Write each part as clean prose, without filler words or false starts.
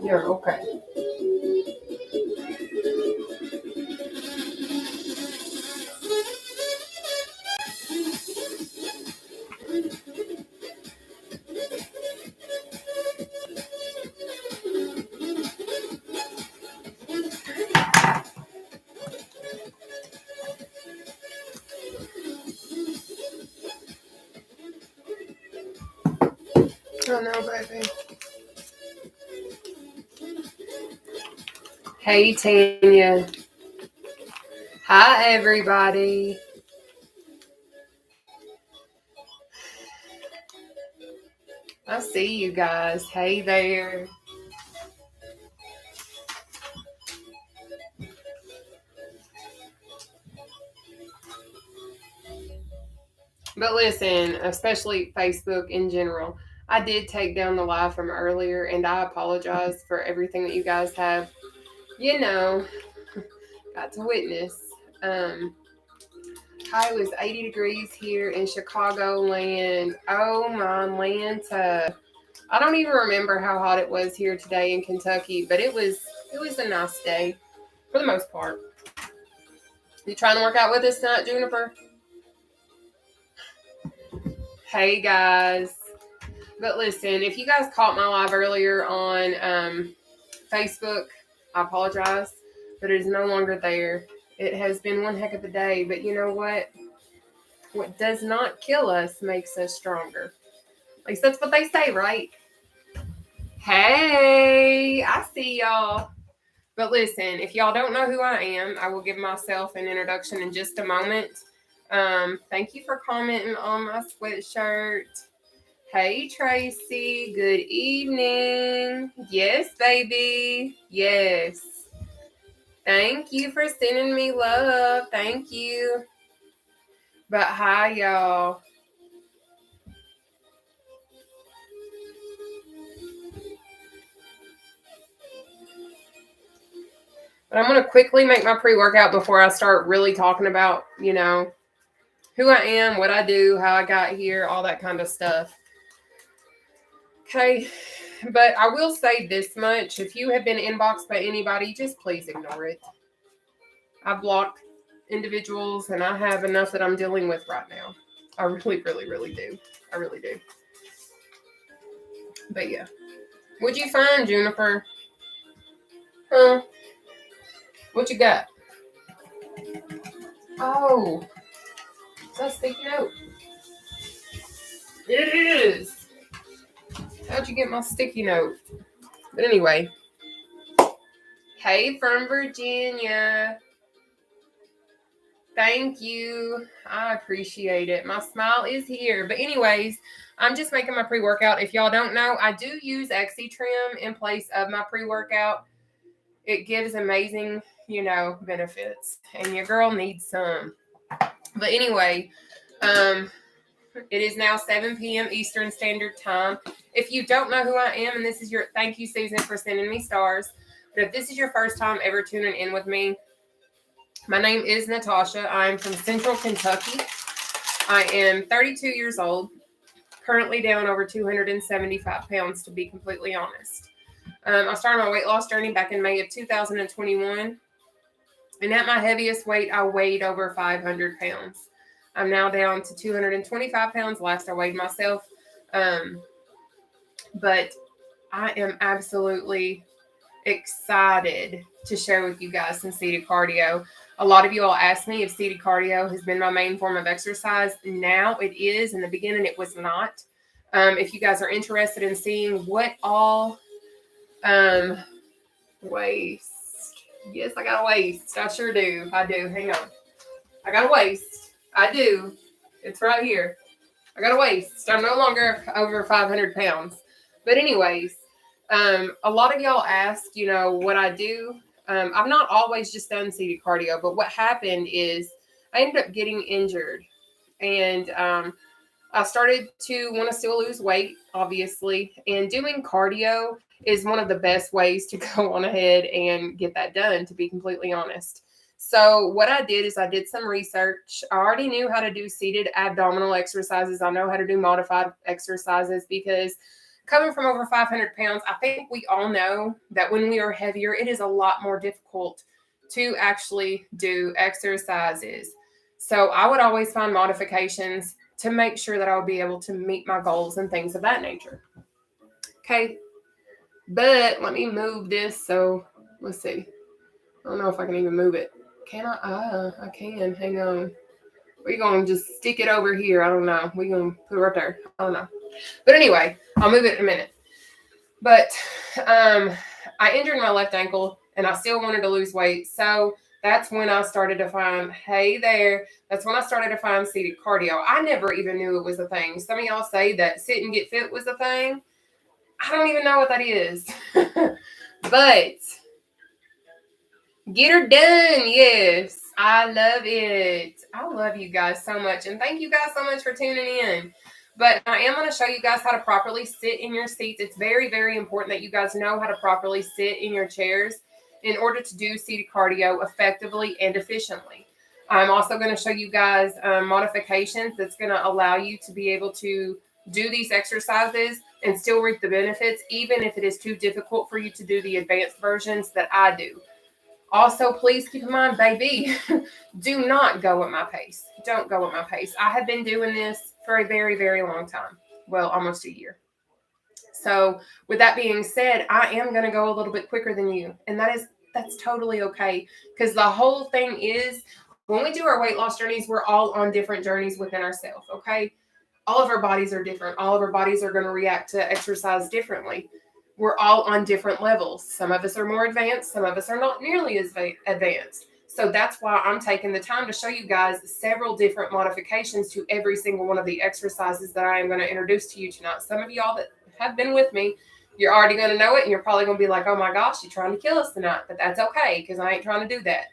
You're okay. Oh no, baby. Hey, Tanya. Hi, everybody. I see you guys. Hey there. But listen, especially Facebook in general, I did take down the live from earlier, and I apologize for everything that you guys have, you know, got to witness. High was 80 degrees here in Chicagoland. Oh my Lanta. I don't even remember how hot it was here today in Kentucky, but it was a nice day for the most part. You trying to work out with us tonight, Juniper? Hey guys. But listen, if you guys caught my live earlier on Facebook, I apologize, but it is no longer there. It has been one heck of a day, but you know what? What does not kill us makes us stronger. At least that's what they say, right? Hey, I see y'all. But listen, if y'all don't know who I am, I will give myself an introduction in just a moment. Thank you for commenting on my sweatshirt. Hey, Tracy. Good evening. Yes, baby. Yes. Thank you for sending me love. Thank you. But hi, y'all. But I'm going to quickly make my pre-workout before I start really talking about, who I am, what I do, how I got here, all that kind of stuff. Okay. But I will say this much. If you have been inboxed by anybody, just please ignore it. I block individuals, and I have enough that I'm dealing with right now. I really, really, really do. I really do. But yeah. What'd you find, Juniper? Huh? What you got? Oh. Is that a sticky note? It is. How'd you get my sticky note? But anyway. Hey, from Virginia. Thank you. I appreciate it. My smile is here. But anyways, I'm just making my pre-workout. If y'all don't know, I do use Trim in place of my pre-workout. It gives amazing, benefits. And your girl needs some. But anyway, it is now 7 p.m. Eastern Standard Time. If you don't know who I am, and this is your, thank you, Susan, for sending me stars. But if this is your first time ever tuning in with me, my name is Nataushia. I'm from Central Kentucky. I am 32 years old, currently down over 275 pounds, to be completely honest. I started my weight loss journey back in May of 2021. And at my heaviest weight, I weighed over 500 pounds. I'm now down to 225 pounds. Last I weighed myself. But I am absolutely excited to share with you guys some seated cardio. A lot of you all asked me if seated cardio has been my main form of exercise. Now it is. In the beginning, it was not. If you guys are interested in seeing what all waist. Yes, I got a waist. I sure do. I do. Hang on. I got a waist. I do. It's right here. I got a waist. I'm no longer over 500 pounds. But anyways, a lot of y'all asked, what I do. I've not always just done seated cardio, but what happened is I ended up getting injured. And I started to want to still lose weight, obviously. And doing cardio is one of the best ways to go on ahead and get that done, to be completely honest. So what I did is I did some research. I already knew how to do seated abdominal exercises. I know how to do modified exercises because coming from over 500 pounds, I think we all know that when we are heavier, it is a lot more difficult to actually do exercises. So I would always find modifications to make sure that I would be able to meet my goals and things of that nature. Okay. But let me move this. So let's see. I don't know if I can even move it. Can I? I can. Hang on. We're going to just stick it over here. I don't know. We're going to put it right there. I don't know. But anyway, I'll move it in a minute. But I injured my left ankle and I still wanted to lose weight. So that's when I started to find, hey there, that's when I started to find seated cardio. I never even knew it was a thing. Some of y'all say that sit and get fit was a thing. I don't even know what that is. But get her done. Yes, I love it. I love you guys so much. And thank you guys so much for tuning in. But I am going to show you guys how to properly sit in your seats. It's very, very important that you guys know how to properly sit in your chairs in order to do seated cardio effectively and efficiently. I'm also going to show you guys modifications that's going to allow you to be able to do these exercises and still reap the benefits, even if it is too difficult for you to do the advanced versions that I do. Also, please keep in mind, baby, do not go at my pace. Don't go at my pace. I have been doing this for a very, very long time. Well, almost a year. So with that being said, I am going to go a little bit quicker than you. And that's totally okay. Because the whole thing is when we do our weight loss journeys, we're all on different journeys within ourselves. Okay. All of our bodies are different. All of our bodies are going to react to exercise differently. We're all on different levels. Some of us are more advanced. Some of us are not nearly as advanced. So that's why I'm taking the time to show you guys several different modifications to every single one of the exercises that I am going to introduce to you tonight. Some of y'all that have been with me, you're already going to know it, and you're probably going to be like, oh my gosh, you're trying to kill us tonight. But that's okay, because I ain't trying to do that.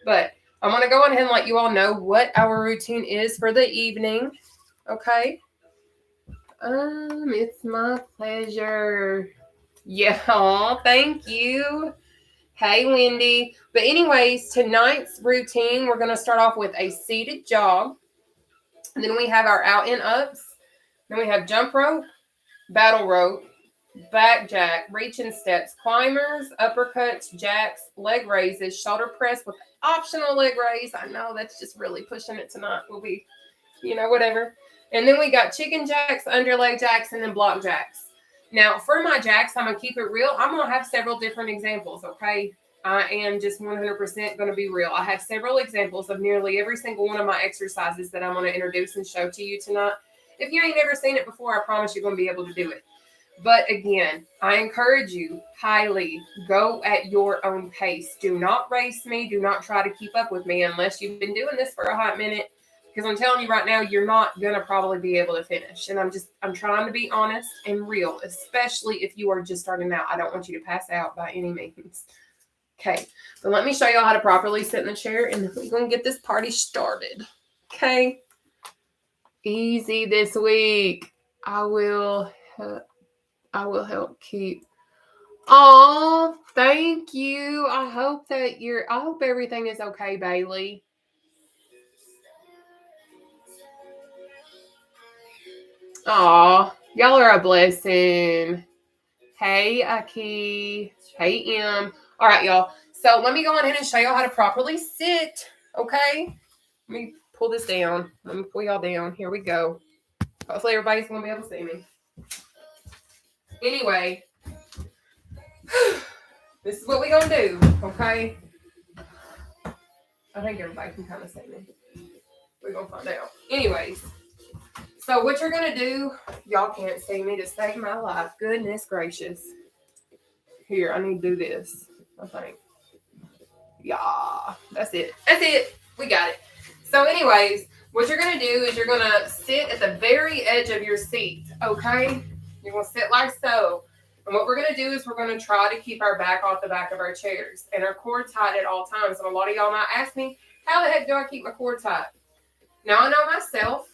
But I'm going to go ahead and let you all know what our routine is for the evening. Okay? It's my pleasure. Yeah, thank you. Hey, Wendy. But anyways, tonight's routine, we're going to start off with a seated jog. And then we have our out and ups. Then we have jump rope, battle rope, back jack, reach and steps, climbers, uppercuts, jacks, leg raises, shoulder press with optional leg raise. I know that's just really pushing it tonight. We'll be, whatever. And then we got chicken jacks, underleg jacks, and then block jacks. Now, for my jacks, I'm going to keep it real. I'm going to have several different examples, okay? I am just 100% going to be real. I have several examples of nearly every single one of my exercises that I'm going to introduce and show to you tonight. If you ain't never seen it before, I promise you're going to be able to do it. But again, I encourage you highly, go at your own pace. Do not race me. Do not try to keep up with me unless you've been doing this for a hot minute. Because I'm telling you right now, you're not going to probably be able to finish. And I'm trying to be honest and real, especially if you are just starting out. I don't want you to pass out by any means. Okay, so let me show y'all how to properly sit in the chair, and we're going to get this party started. Okay, easy this week. I will help keep. Oh, thank you. I hope everything is okay, Bailey. Aw, y'all are a blessing. Hey, Aki. Hey, M. All right, y'all. So let me go ahead and show y'all how to properly sit, okay? Let me pull this down. Let me pull y'all down. Here we go. Hopefully everybody's going to be able to see me. Anyway, this is what we're going to do, okay? I think everybody can kind of see me. We're going to find out. Anyways. So what you're going to do, y'all can't see me to save my life. Goodness gracious. Here, I need to do this, I think. Yeah, that's it. That's it. We got it. So anyways, what you're going to do is you're going to sit at the very edge of your seat, okay? You're going to sit like so. And what we're going to do is we're going to try to keep our back off the back of our chairs and our core tight at all times. And a lot of y'all might ask me, how the heck do I keep my core tight? Now, I know myself.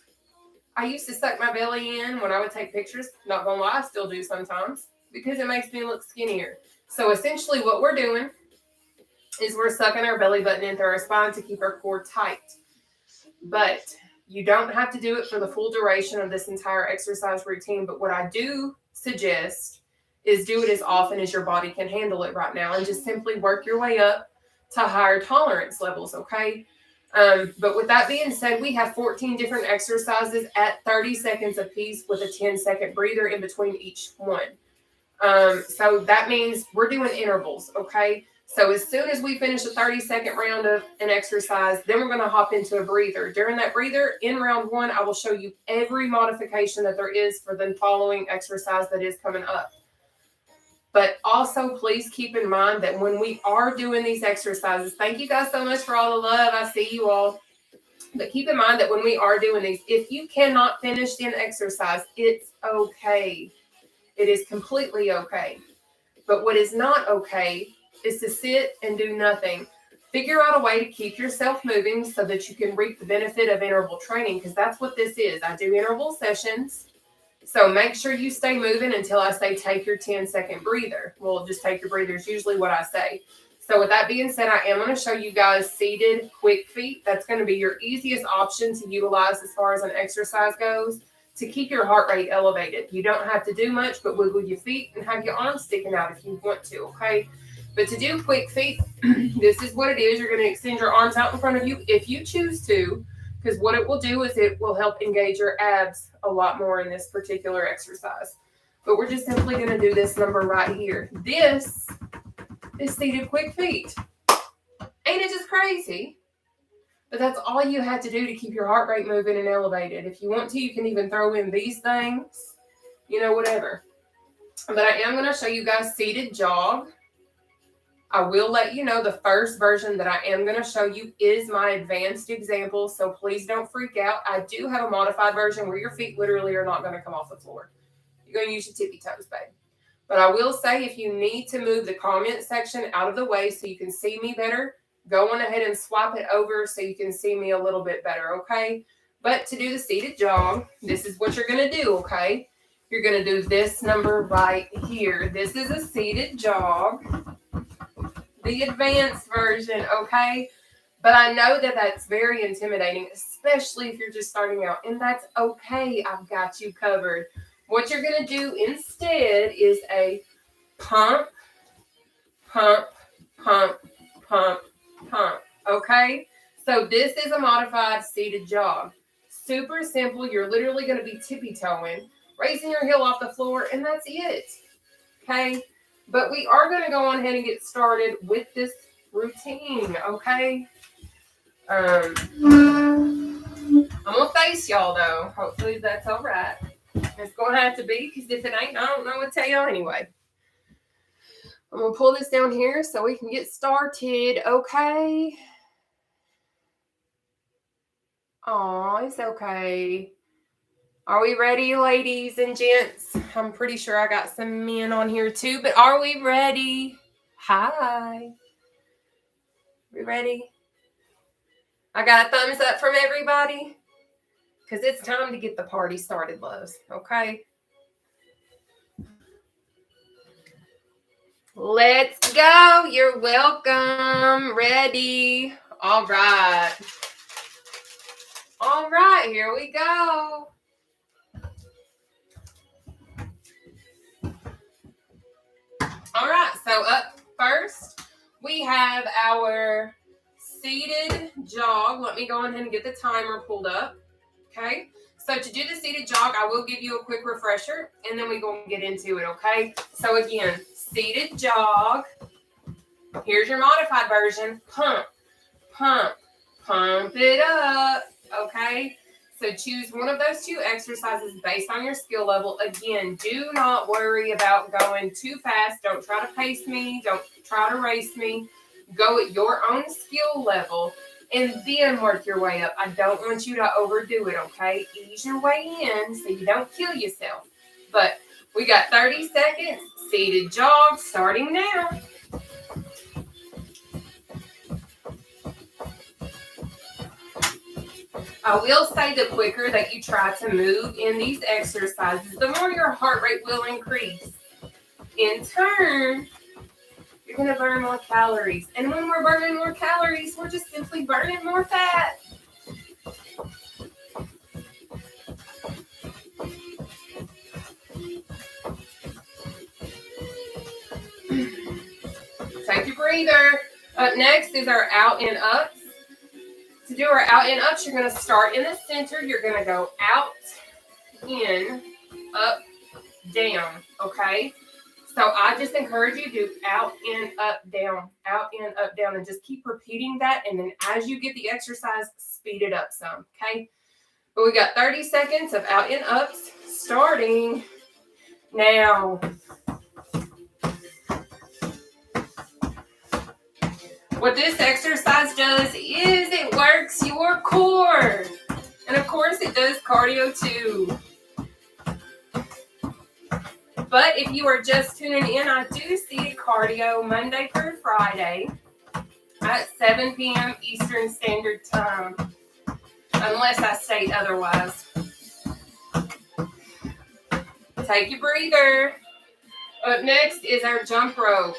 I used to suck my belly in when I would take pictures. Not gonna lie, I still do sometimes because it makes me look skinnier. So essentially what we're doing is we're sucking our belly button into our spine to keep our core tight. But you don't have to do it for the full duration of this entire exercise routine. But what I do suggest is do it as often as your body can handle it right now and just simply work your way up to higher tolerance levels, okay? But with that being said, we have 14 different exercises at 30 seconds apiece with a 10-second breather in between each one. So that means we're doing intervals, okay? So as soon as we finish a 30-second round of an exercise, then we're going to hop into a breather. During that breather, in round one, I will show you every modification that there is for the following exercise that is coming up. But also, please keep in mind that when we are doing these exercises, thank you guys so much for all the love. I see you all. But keep in mind that when we are doing these, if you cannot finish an exercise, it's okay. It is completely okay. But what is not okay is to sit and do nothing. Figure out a way to keep yourself moving so that you can reap the benefit of interval training, because that's what this is. I do interval sessions. So make sure you stay moving until I say take your 10-second breather. Well, just take your breather is usually what I say. So with that being said, I am going to show you guys seated quick feet. That's going to be your easiest option to utilize as far as an exercise goes to keep your heart rate elevated. You don't have to do much but wiggle your feet and have your arms sticking out if you want to, okay? But to do quick feet, this is what it is. You're going to extend your arms out in front of you if you choose to, because what it will do is it will help engage your abs a lot more in this particular exercise. But we're just simply going to do this number right here. This is seated quick feet. Ain't it just crazy? But that's all you have to do to keep your heart rate moving and elevated. If you want to, you can even throw in these things, whatever. But I am going to show you guys seated jog. I will let you know the first version that I am going to show you is my advanced example, so please don't freak out. I do have a modified version where your feet literally are not going to come off the floor. You're going to use your tippy toes, babe. But I will say if you need to move the comment section out of the way so you can see me better, go on ahead and swap it over so you can see me a little bit better, okay? But to do the seated jog, this is what you're going to do, okay? You're going to do this number right here. This is a seated jog. The advanced version, okay? But I know that that's very intimidating, especially if you're just starting out, and that's okay. I've got you covered. What you're going to do instead is a pump, pump, pump, pump, pump, okay? So this is a modified seated jog. Super simple. You're literally going to be tippy-toeing, raising your heel off the floor, and that's it, okay? But we are going to go on ahead and get started with this routine, okay? I'm going to face y'all, though. Hopefully that's all right. It's going to have to be, because if it ain't, I don't know what to tell y'all anyway. I'm going to pull this down here so we can get started, okay? Oh, it's okay. Are we ready, ladies and gents? I'm pretty sure I got some men on here too, but are we ready? Hi. We ready? I got a thumbs up from everybody because it's time to get the party started, loves, okay? Let's go. You're welcome. Ready. All right. All right, here we go. All right, so up first, we have our seated jog. Let me go ahead and get the timer pulled up, okay? So to do the seated jog, I will give you a quick refresher, and then we're going to get into it, okay? So again, seated jog. Here's your modified version. Pump, pump, pump it up, okay? So choose one of those two exercises based on your skill level. Again, do not worry about going too fast. Don't try to pace me. Don't try to race me. Go at your own skill level and then work your way up. I don't want you to overdo it, okay? Ease your way in so you don't kill yourself. But we got 30 seconds. Seated jog starting now. I will say the quicker that you try to move in these exercises, the more your heart rate will increase. In turn, you're going to burn more calories. And when we're burning more calories, we're just simply burning more fat. breather. Up next is our out and ups. To do our out and ups, you're going to start in the center. You're going to go out, in, up, down, okay? So I just encourage you to do out, in, up, down, and just keep repeating that. And then as you get the exercise, speed it up some, okay? But we got 30 seconds of out and ups starting now. What this exercise does is it works your core. And of course it does cardio too. But if you are just tuning in, I do see cardio Monday through Friday at 7 p.m. Eastern Standard Time, unless I state otherwise. Take your breather. Up next is our jump rope.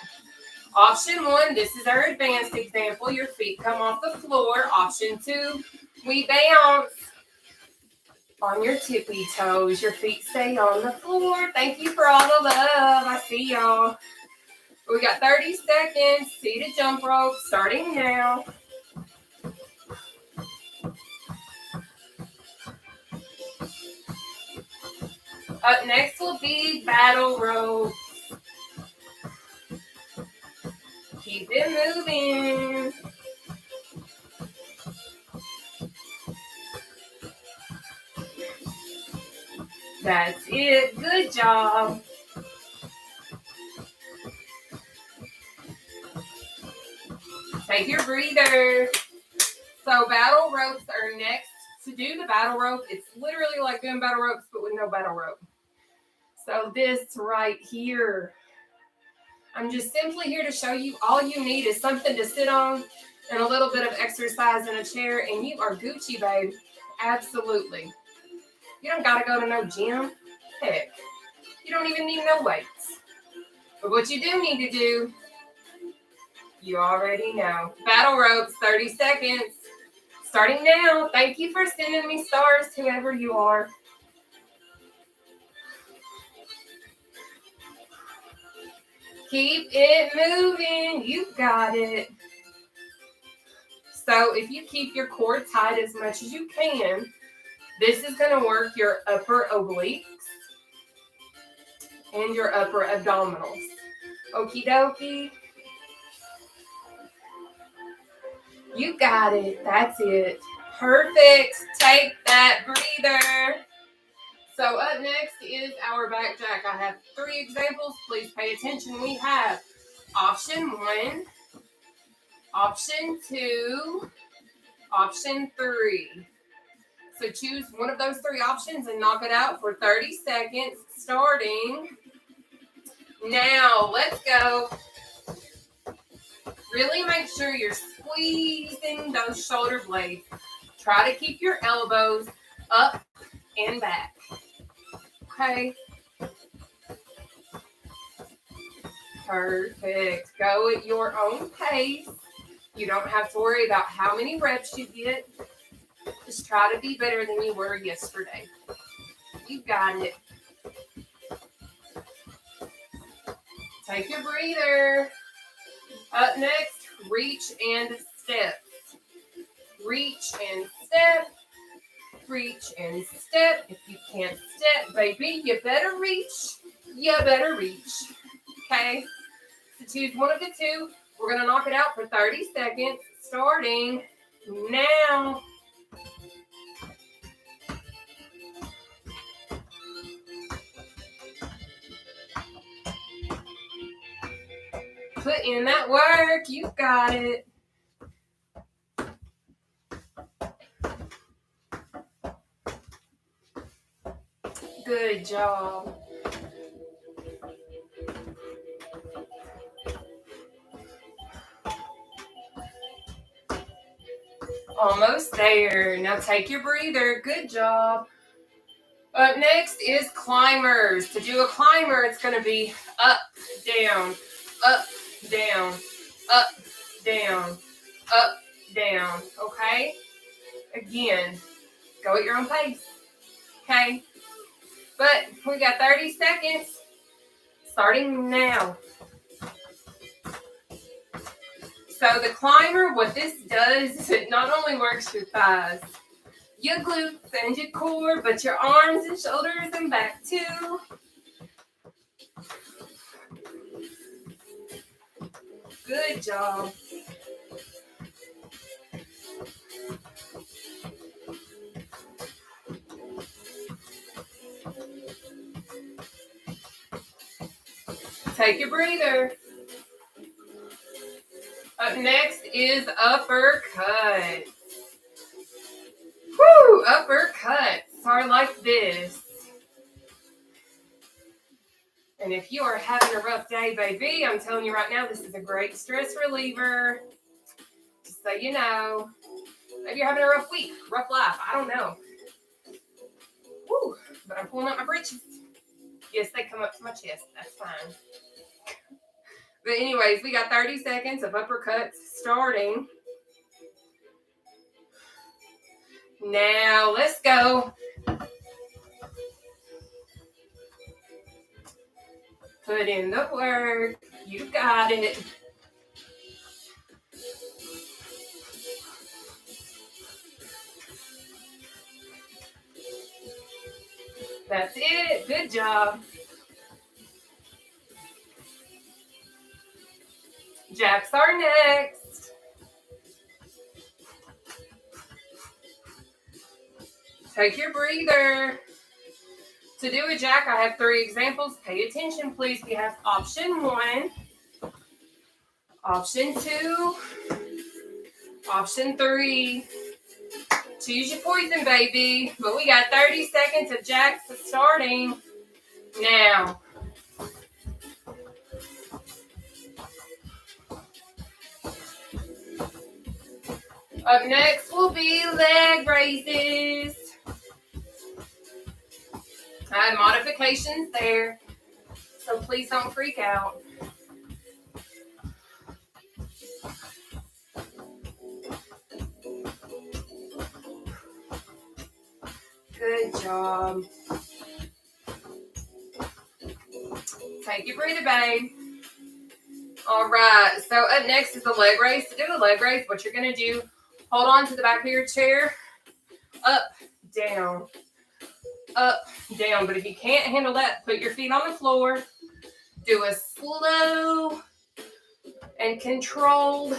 Option 1, this is our advanced example. Your feet come off the floor. Option 2, we bounce on your tippy toes. Your feet stay on the floor. Thank you for all the love. I see y'all. We got 30 seconds. Seated jump rope starting now. Up next will be battle rope. Keep it moving. That's it. Good job. Take your breather. So battle ropes are next. To do the battle rope, it's literally like doing battle ropes, but with no battle rope. So this right here, I'm just simply here to show you all you need is something to sit on and a little bit of exercise in a chair, and you are Gucci, babe. Absolutely. You don't got to go to no gym. Heck, you don't even need no weights. But what you do need to do, you already know. Battle ropes, 30 seconds. Starting now. Thank you for sending me stars, whoever you are. Keep it moving. You got it. So if you keep your core tight as much as you can, this is going to work your upper obliques and your upper abdominals. Okie dokie. You got it. That's it. Perfect. Take that breather. So up next is our back jack. I have 3 examples. Please pay attention. We have option 1, option 2, option 3. So choose one of those 3 options and knock it out for 30 seconds, starting now. Let's go. Really make sure you're squeezing those shoulder blades. Try to keep your elbows up and back. Okay. Perfect. Go at your own pace. You don't have to worry about how many reps you get. Just try to be better than you were yesterday. You got it. Take your breather. Up next, reach and step. Reach and step. Reach and step. If you can't step, baby, you better reach. You better reach. Okay? So choose one of the 2. We're going to knock it out for 30 seconds, starting now. Put in that work. You got it. Good job. Almost there. Now take your breather. Good job. Up next is climbers. To do a climber, it's going to be up, down, up, down, up, down, up, down. Okay? Again, go at your own pace. Okay? But we got 30 seconds starting now. So the climber, what this does is it not only works your thighs, your glutes and your core, but your arms and shoulders and back too. Good job. Take your breather. Up next is uppercut. Woo! Uppercuts are like this. And if you are having a rough day, baby, I'm telling you right now, this is a great stress reliever. Just so you know. Maybe you're having a rough week, rough life. I don't know. Woo! But I'm pulling up my britches. Yes, they come up to my chest. That's fine. But anyways, we got 30 seconds of uppercuts starting. Now, let's go. Put in the work. You got it. That's it. Good job. Jacks are next. Take your breather. To do a jack, I have 3 examples. Pay attention, please. We have option 1, option 2, option 3. Choose your poison, baby. But we got 30 seconds of jacks starting now. Up next will be leg raises. I have modifications there, so please don't freak out. Good job. Take your breather, babe. All right, so up next is the leg raise. To do the leg raise, what you're going to do, hold on to the back of your chair, up, down, up, down. But if you can't handle that, put your feet on the floor. Do a slow and controlled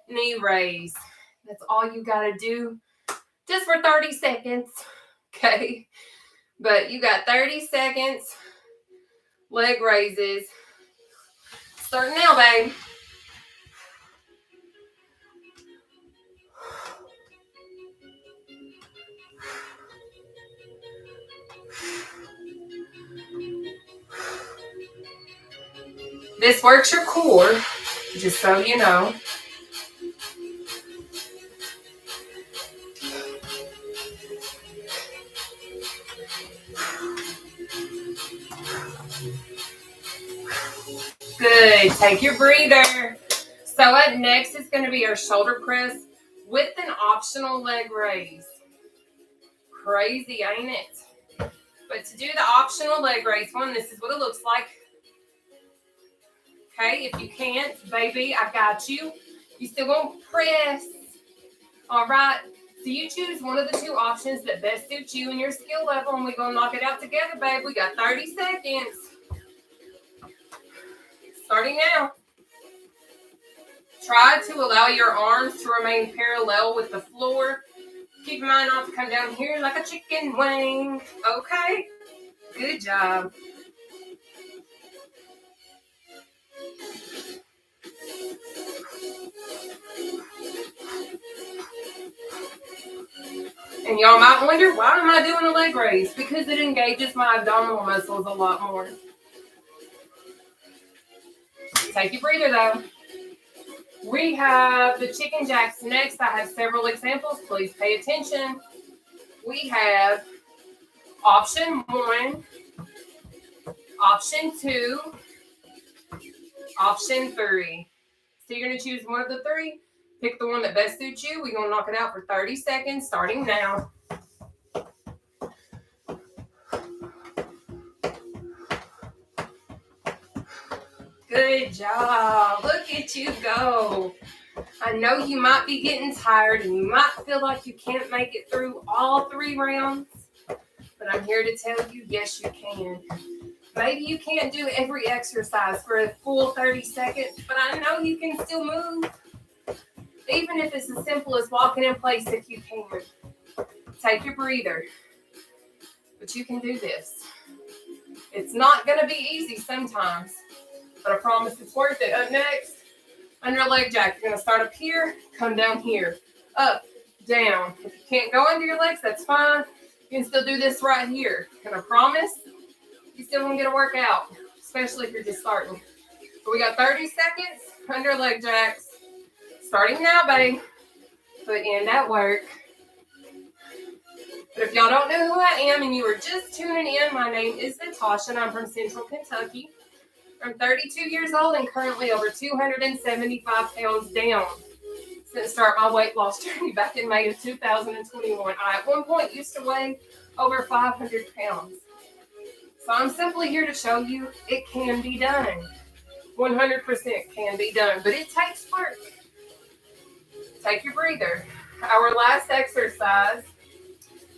knee raise. That's all you got to do, just for 30 seconds, okay? But you got 30 seconds, leg raises. Starting now, babe. This works your core, just so you know. Good. Take your breather. So up next is going to be our shoulder press with an optional leg raise. Crazy, ain't it? But to do the optional leg raise one, this is what it looks like. Okay, if you can't, baby, I got you. You still gonna press. All right. So you choose one of the 2 options that best suits you and your skill level, and we're gonna knock it out together, babe. We got 30 seconds. Starting now. Try to allow your arms to remain parallel with the floor. Keep in mind not to come down here like a chicken wing. Okay? Good job. And y'all might wonder, why am I doing a leg raise? Because it engages my abdominal muscles a lot more. Take your breather, though. We have the chicken jacks next. I have several examples. Please pay attention. We have option 1, option 2, option 3. So you're going to choose one of the 3. Pick the one that best suits you. We're going to knock it out for 30 seconds, starting now. Good job. Look at you go. I know you might be getting tired and you might feel like you can't make it through all 3 rounds, but I'm here to tell you, yes, you can. Maybe you can't do every exercise for a full 30 seconds, but I know you can still move. Even if it's as simple as walking in place if you can. Take your breather. But you can do this. It's not going to be easy sometimes, but I promise it's worth it. Up next, under leg jack. You're going to start up here, come down here. Up, down. If you can't go under your legs, that's fine. You can still do this right here. And I promise you still going to get a workout, especially if you're just starting. But we got 30 seconds under leg jacks. Starting now, babe. Put in that work. But if y'all don't know who I am and you are just tuning in, my name is Nataushia and I'm from Central Kentucky. I'm 32 years old and currently over 275 pounds down since start my weight loss journey back in May of 2021. I at one point used to weigh over 500 pounds. So I'm simply here to show you it can be done. 100% can be done, but it takes work. Take your breather. Our last exercise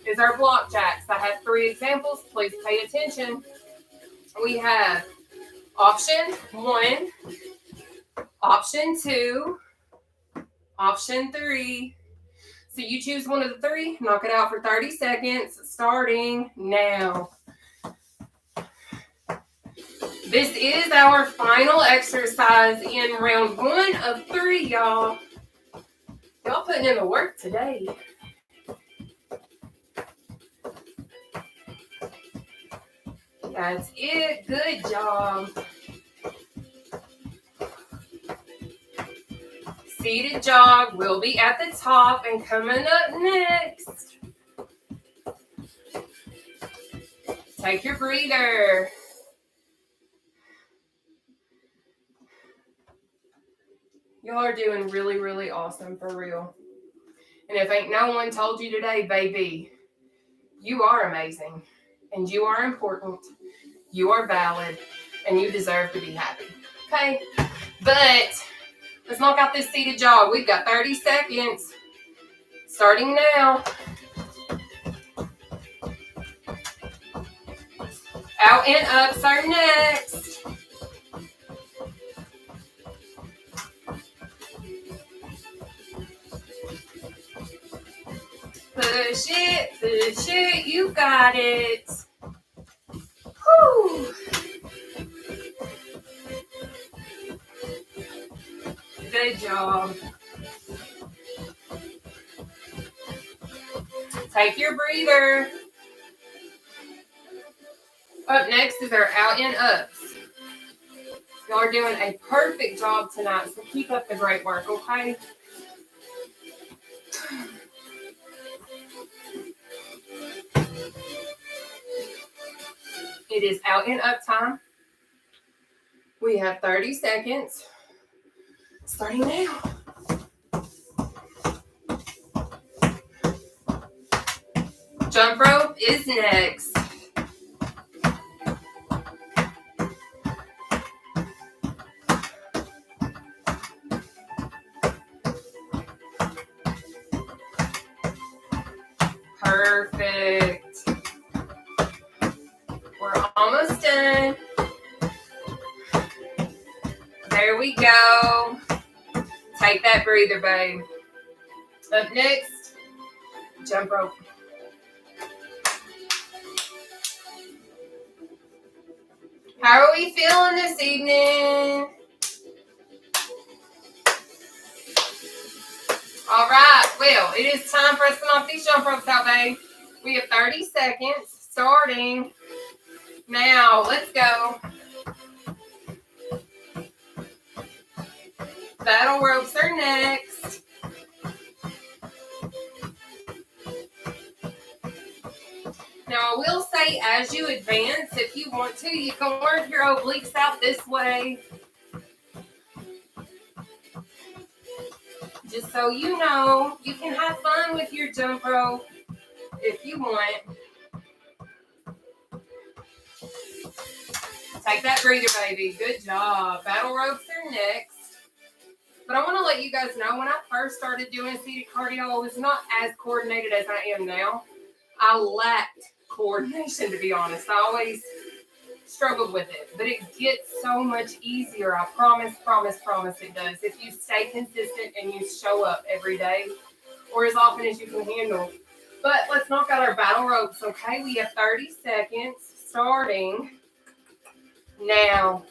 is our block jacks. I have 3 examples. Please pay attention. We have option 1, option 2, option 3. So you choose one of the 3, knock it out for 30 seconds, starting now. This is our final exercise in round 1 of 3, y'all. Y'all putting in the work today. That's it. Good job. Seated jog will be at the top and coming up next. Take your breather. Y'all are doing really, really awesome for real. And if ain't no one told you today, baby, you are amazing and you are important. You are valid, and you deserve to be happy. Okay? But let's knock out this seated jog. We've got 30 seconds. Starting now. Out and ups are next. Push it, you got it. Whew. Good job. Take your breather. Up next is our out and ups. Y'all are doing a perfect job tonight, so keep up the great work, okay? It is out and up time. We have 30 seconds. Starting now. Jump rope is next. Perfect. We're almost done. There we go. Take that breather, babe. Up next, jump rope. How are we feeling this evening? All right, well, it is time for us to knock these jump ropes out, babe. We have 30 seconds, starting now. Let's go. Battle ropes are next. Now, I will say, as you advance, if you want to, you can work your obliques out this way. Just so you know, you can have fun with your jump rope if you want. Take that breather, baby. Good job. Battle ropes are next. But I want to let you guys know, when I first started doing seated cardio, I was not as coordinated as I am now. I lacked coordination, to be honest. I always struggled with it, but it gets so much easier. I promise it does. If you stay consistent and you show up every day or as often as you can handle. But let's knock out our battle ropes, okay? We have 30 seconds starting now.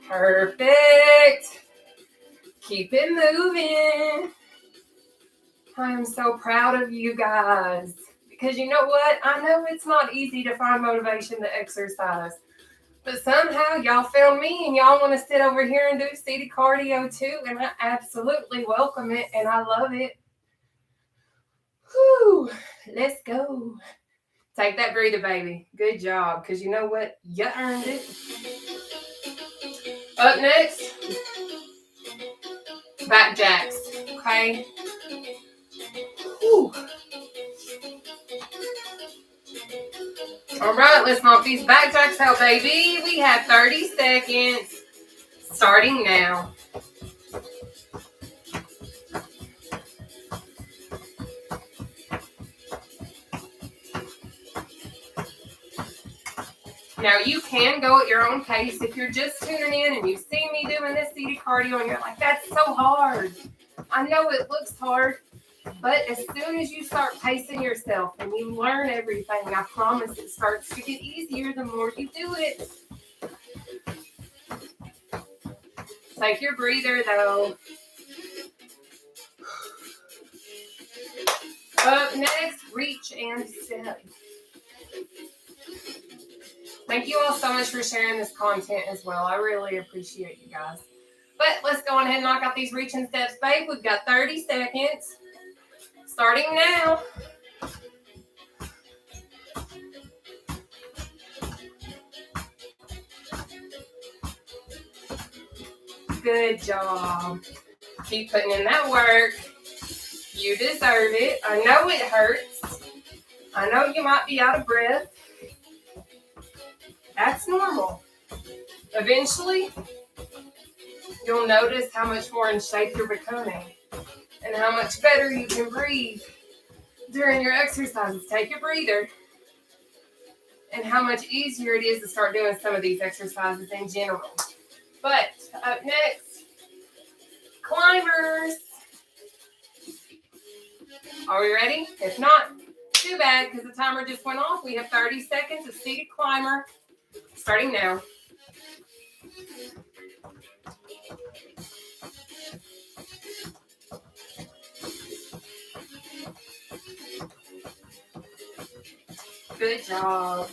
Perfect. Keep it moving. I am so proud of you guys. Because you know what? I know it's not easy to find motivation to exercise. But somehow y'all found me and y'all want to sit over here and do seated cardio too. And I absolutely welcome it and I love it. Whew. Let's go. Take that breather, baby. Good job. Because you know what? You earned it. Up next, back jacks. Okay. Whew. All right, let's knock these back jacks out, baby. We have 30 seconds starting now. Now, you can go at your own pace. If you're just tuning in and you see me doing this seated cardio and you're like, that's so hard. I know it looks hard, but as soon as you start pacing yourself and you learn everything, I promise it starts to get easier the more you do it. Take your breather, though. Up next, reach and step. Thank you all so much for sharing this content as well. I really appreciate you guys. But let's go ahead and knock out these reach and steps, babe. We've got 30 seconds. Starting now. Good job. Keep putting in that work. You deserve it. I know it hurts. I know you might be out of breath. That's normal. Eventually, you'll notice how much more in shape you're becoming and how much better you can breathe during your exercises. Take a breather. And how much easier it is to start doing some of these exercises in general. But up next, climbers. Are we ready? If not, too bad, because the timer just went off. We have 30 seconds of seated climber. Starting now. Good job.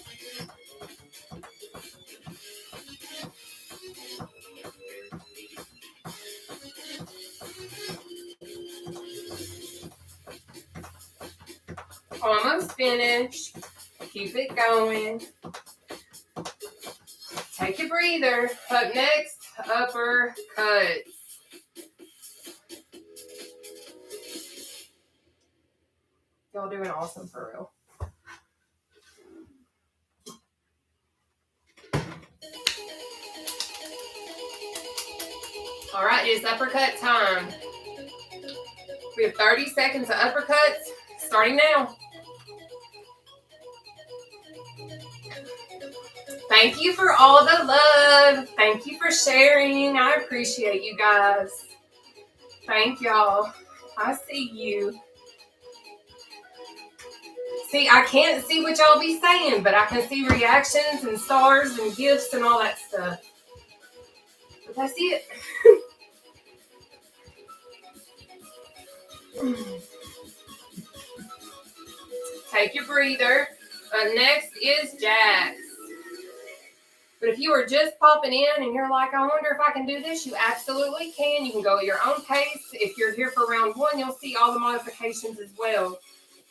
Almost finished. Keep it going. Take a breather. Up next, upper cuts. Y'all doing awesome for real. All right, it's uppercut time. We have 30 seconds of uppercuts starting now. Thank you for all the love. Thank you for sharing. I appreciate you guys. Thank y'all. I see you. See, I can't see what y'all be saying, but I can see reactions and stars and gifts and all that stuff. But that's it. Take your breather. Next is jacks. But if you are just popping in and you're like, I wonder if I can do this, you absolutely can. You can go at your own pace. If you're here for round one, you'll see all the modifications as well.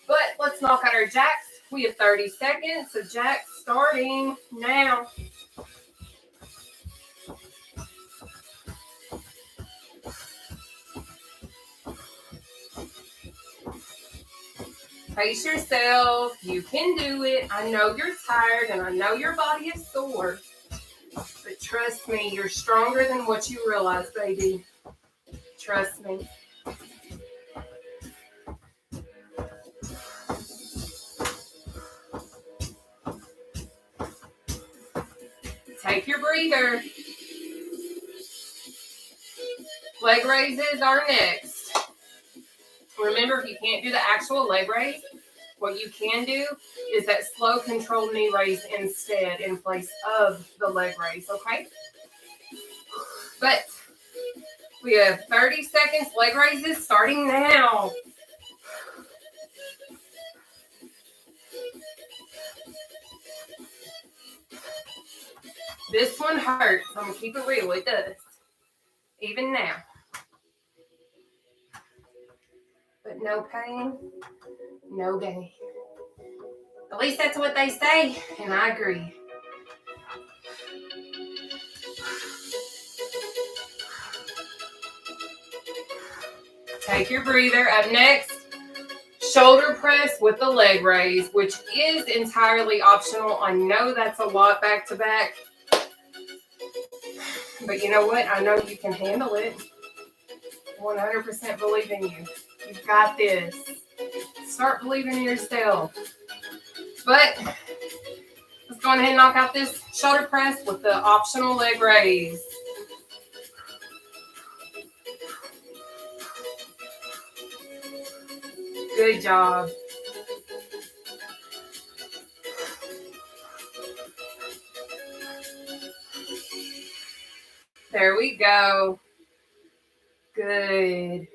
But let's knock out our jacks. We have 30 seconds of jacks starting now. Pace yourself. You can do it. I know you're tired and I know your body is sore. But trust me, you're stronger than what you realize, baby. Trust me. Take your breather. Leg raises are next. Remember, if you can't do the actual leg raise, what you can do is that slow controlled knee raise instead in place of the leg raise, okay? But we have 30 seconds leg raises starting now. This one hurts. I'm going to keep it real. It does. Even now. But no pain, no gain. At least that's what they say, and I agree. Take your breather. Up next, shoulder press with the leg raise, which is entirely optional. I know that's a lot back to back. But you know what? I know you can handle it. 100% believe in you. You've got this. Start believing in yourself. But let's go ahead and knock out this shoulder press with the optional leg raise. Good job. There we go. Good.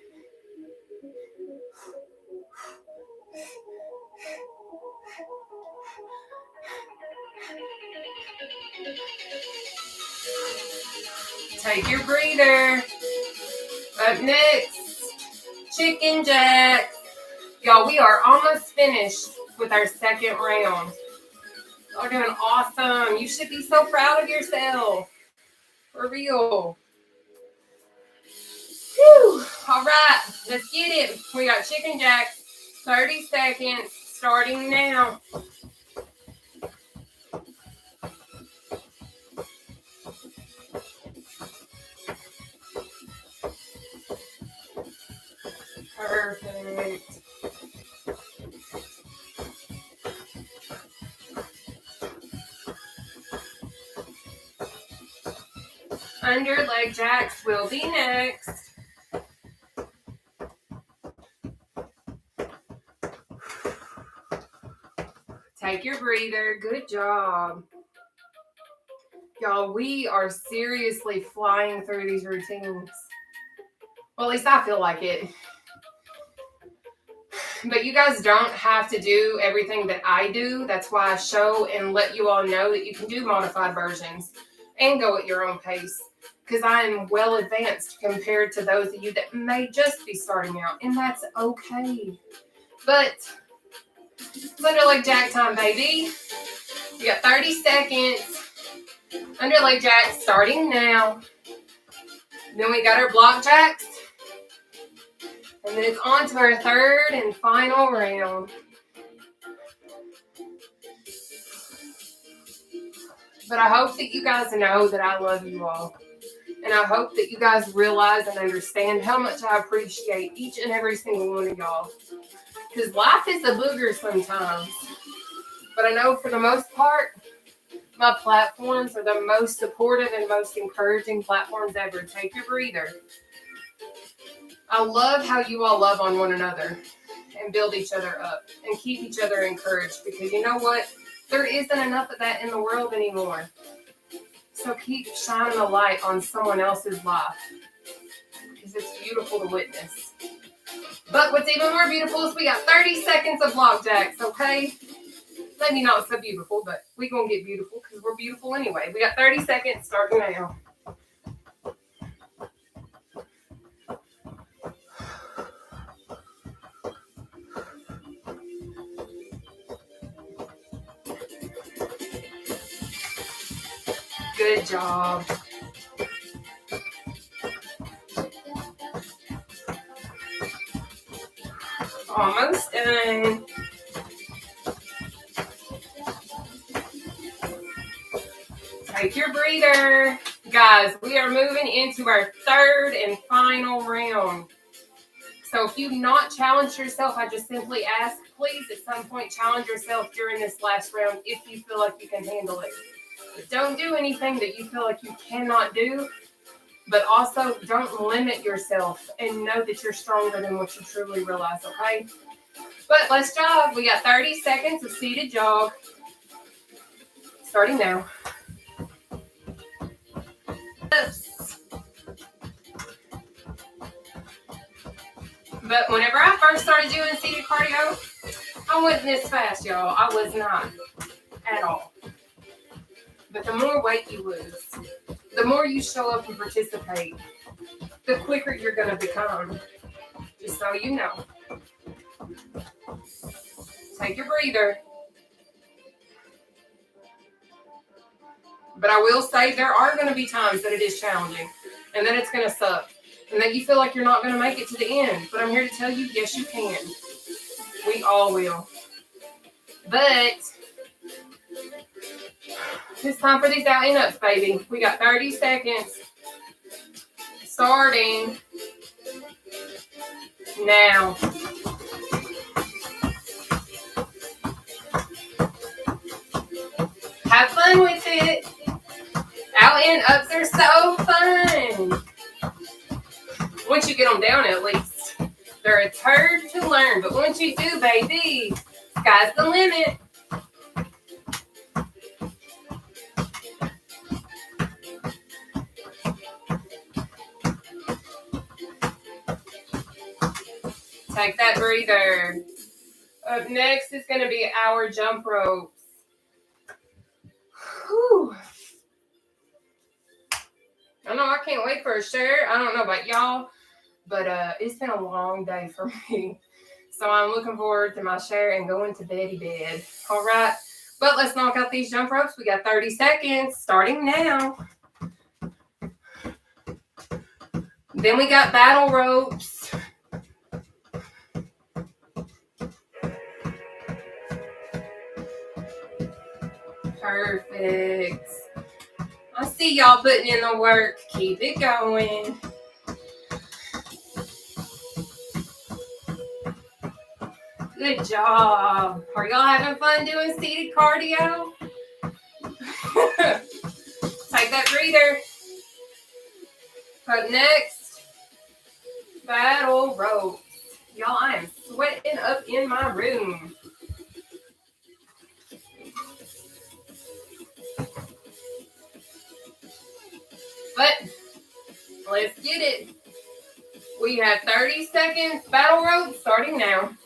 Take your breather. Up next, chicken jack. Y'all, we are almost finished with our second round. Y'all doing awesome. You should be so proud of yourself. For real. Whew. All right, let's get it. We got chicken jack. 30 seconds starting now. Perfect. Under leg jacks will be next. Take your breather. Good job. Y'all, we are seriously flying through these routines. Well, at least I feel like it. But you guys don't have to do everything that I do. That's why I show and let you all know that you can do modified versions and go at your own pace. Because I am well advanced compared to those of you that may just be starting out. And that's okay. But it's under leg jack time, baby. You got 30 seconds. Under leg jack starting now. Then we got our block jacks. And then it's on to our third and final round. But I hope that you guys know that I love you all. And I hope that you guys realize and understand how much I appreciate each and every single one of y'all. Because life is a booger sometimes. But I know for the most part, my platforms are the most supportive and most encouraging platforms ever. Take your breather. I love how you all love on one another and build each other up and keep each other encouraged, because you know what? There isn't enough of that in the world anymore. So keep shining a light on someone else's life, because it's beautiful to witness. But what's even more beautiful is we got 30 seconds of block jacks, okay? Maybe not so beautiful, but we're going to get beautiful because we're beautiful anyway. We got 30 seconds starting now. Good job. Almost done. Take your breather. Guys, we are moving into our third and final round. So if you've not challenged yourself, I just simply ask, please at some point challenge yourself during this last round if you feel like you can handle it. But don't do anything that you feel like you cannot do, but also don't limit yourself and know that you're stronger than what you truly realize, okay? But let's jog. We got 30 seconds of seated jog. Starting now. But whenever I first started doing seated cardio, I wasn't this fast, y'all. I was not at all. But the more weight you lose, the more you show up and participate, the quicker you're going to become. Just so you know. Take your breather. But I will say there are going to be times that it is challenging and that it's going to suck and that you feel like you're not going to make it to the end. But I'm here to tell you, yes, you can. We all will. But it's time for these out and ups, baby. We got 30 seconds. Starting now. Have fun with it. Out and ups are so fun. Once you get them down, at least. They're a turd to learn, but once you do, baby, sky's the limit. Take that breather. Up next is going to be our jump ropes. Whew. I know I can't wait for a share. I don't know about y'all, but it's been a long day for me. So I'm looking forward to my share and going to bed. All right. But let's knock out these jump ropes. We got 30 seconds starting now. Then we got battle ropes. Perfect. I see y'all putting in the work. Keep it going. Good job. Are y'all having fun doing seated cardio? Take that breather. Up next, battle ropes. Y'all, I am sweating up in my room. But let's get it. We have 30 seconds. Battle rope starting now.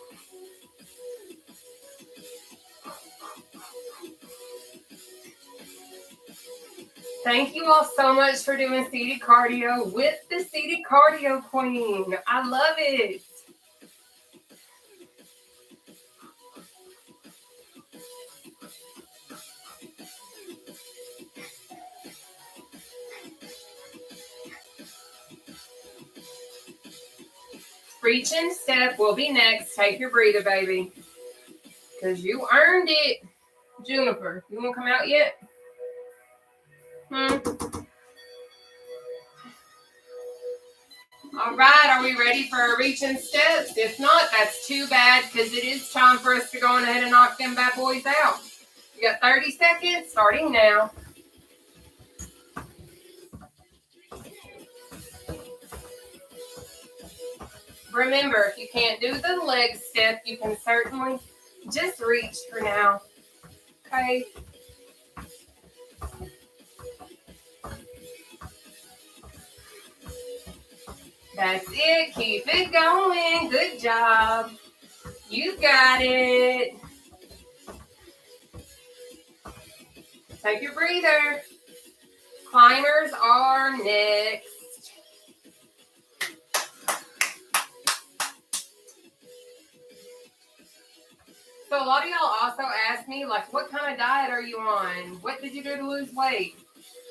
Thank you all so much for doing seated cardio with the seated cardio queen. I love it. Reach and step will be next. Take your breather, baby. Because you earned it. Juniper, you want to come out yet? All right, are we ready for our reach and steps? If not, that's too bad because it is time for us to go on ahead and knock them bad boys out. You got 30 seconds starting now. Remember, if you can't do the leg step, you can certainly just reach for now. Okay? That's it. Keep it going. Good job. You got it. Take your breather. Climbers are next. So a lot of y'all also ask me, like, what kind of diet are you on? What did you do to lose weight?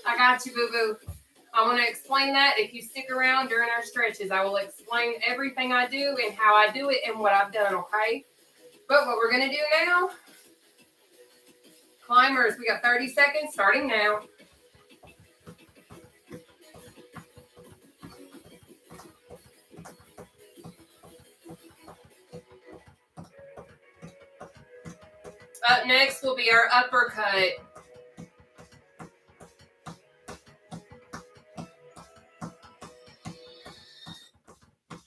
I got you, boo-boo. I want to explain that. If you stick around during our stretches, I will explain everything I do and how I do it and what I've done, okay? But what we're going to do now, climbers, we got 30 seconds starting now. Up next will be our uppercut.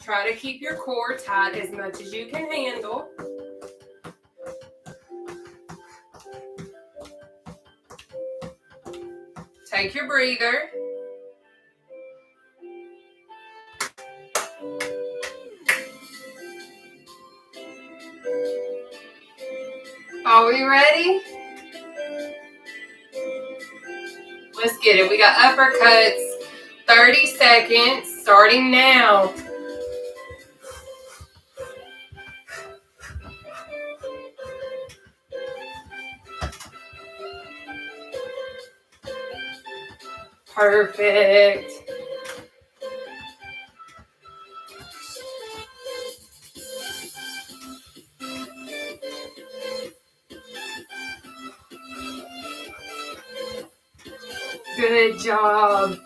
Try to keep your core tight as much as you can handle. Take your breather. Are we ready? Let's get it. We got uppercuts, 30 seconds, starting now. Perfect. Good job.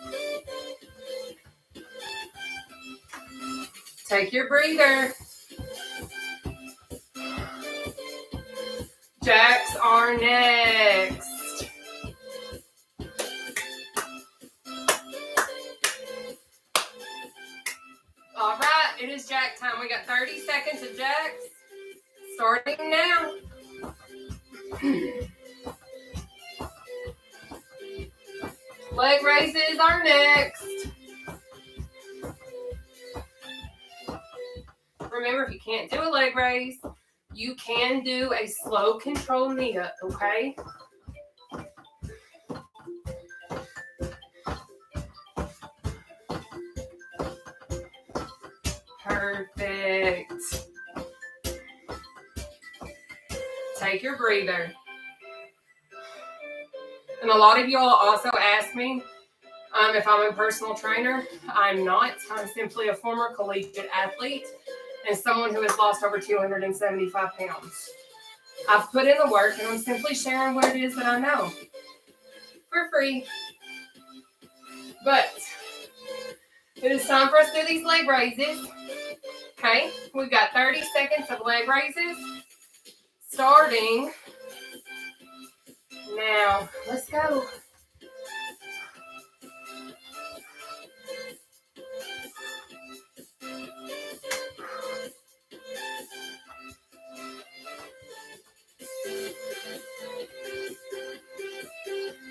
Take your breather. Jacks are next. All right, it is jack time. We got 30 seconds of jacks. Starting now. Leg raises are next. Remember, if you can't do a leg raise, you can do a slow control knee up, okay? Perfect. Take your breather. And a lot of y'all also ask me if I'm a personal trainer. I'm not. I'm simply a former collegiate athlete and someone who has lost over 275 pounds. I've put in the work and I'm simply sharing what it is that I know for free. But it is time for us to do these leg raises. Okay, we've got 30 seconds of leg raises starting now. Let's go.